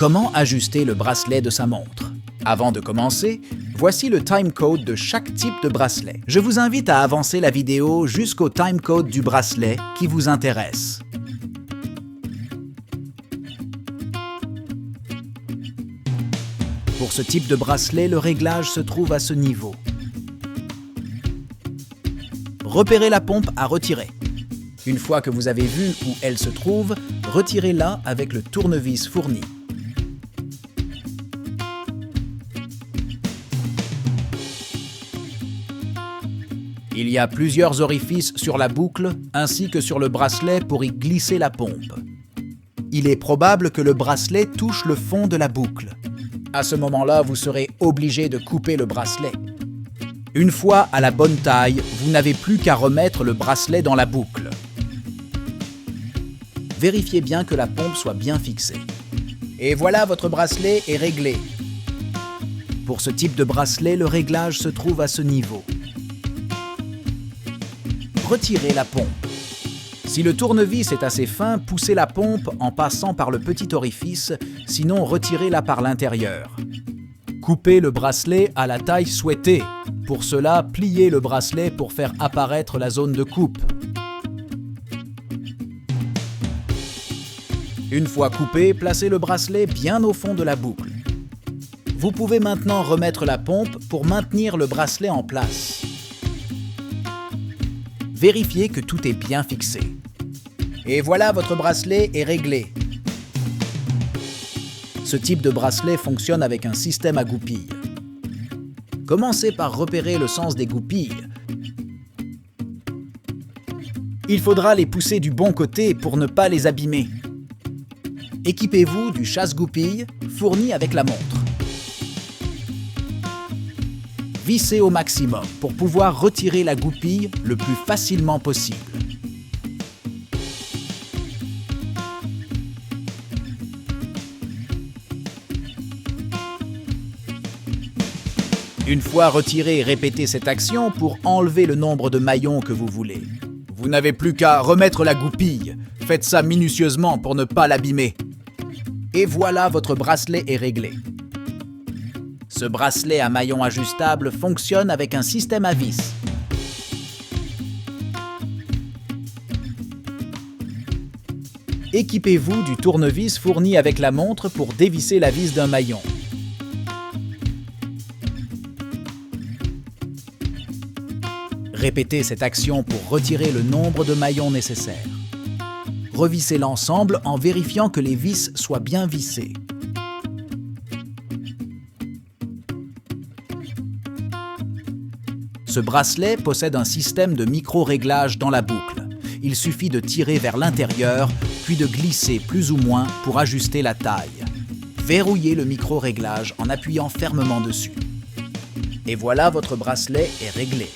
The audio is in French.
Comment ajuster le bracelet de sa montre? Avant de commencer, voici le timecode de chaque type de bracelet. Je vous invite à avancer la vidéo jusqu'au timecode du bracelet qui vous intéresse. Pour ce type de bracelet, le réglage se trouve à ce niveau. Repérez la pompe à retirer. Une fois que vous avez vu où elle se trouve, retirez-la avec le tournevis fourni. Il y a plusieurs orifices sur la boucle ainsi que sur le bracelet pour y glisser la pompe. Il est probable que le bracelet touche le fond de la boucle. À ce moment-là, vous serez obligé de couper le bracelet. Une fois à la bonne taille, vous n'avez plus qu'à remettre le bracelet dans la boucle. Vérifiez bien que la pompe soit bien fixée. Et voilà, votre bracelet est réglé. Pour ce type de bracelet, le réglage se trouve à ce niveau. Retirez la pompe. Si le tournevis est assez fin, poussez la pompe en passant par le petit orifice, sinon retirez-la par l'intérieur. Coupez le bracelet à la taille souhaitée. Pour cela, pliez le bracelet pour faire apparaître la zone de coupe. Une fois coupé, placez le bracelet bien au fond de la boucle. Vous pouvez maintenant remettre la pompe pour maintenir le bracelet en place. Vérifiez que tout est bien fixé. Et voilà, votre bracelet est réglé. Ce type de bracelet fonctionne avec un système à goupilles. Commencez par repérer le sens des goupilles. Il faudra les pousser du bon côté pour ne pas les abîmer. Équipez-vous du chasse-goupilles fourni avec la montre. Vissez au maximum pour pouvoir retirer la goupille le plus facilement possible. Une fois retiré, répétez cette action pour enlever le nombre de maillons que vous voulez. Vous n'avez plus qu'à remettre la goupille. Faites ça minutieusement pour ne pas l'abîmer. Et voilà, votre bracelet est réglé. Ce bracelet à maillon ajustable fonctionne avec un système à vis. Équipez-vous du tournevis fourni avec la montre pour dévisser la vis d'un maillon. Répétez cette action pour retirer le nombre de maillons nécessaires. Revissez l'ensemble en vérifiant que les vis soient bien vissées. Ce bracelet possède un système de micro-réglage dans la boucle. Il suffit de tirer vers l'intérieur, puis de glisser plus ou moins pour ajuster la taille. Verrouillez le micro-réglage en appuyant fermement dessus. Et voilà, votre bracelet est réglé.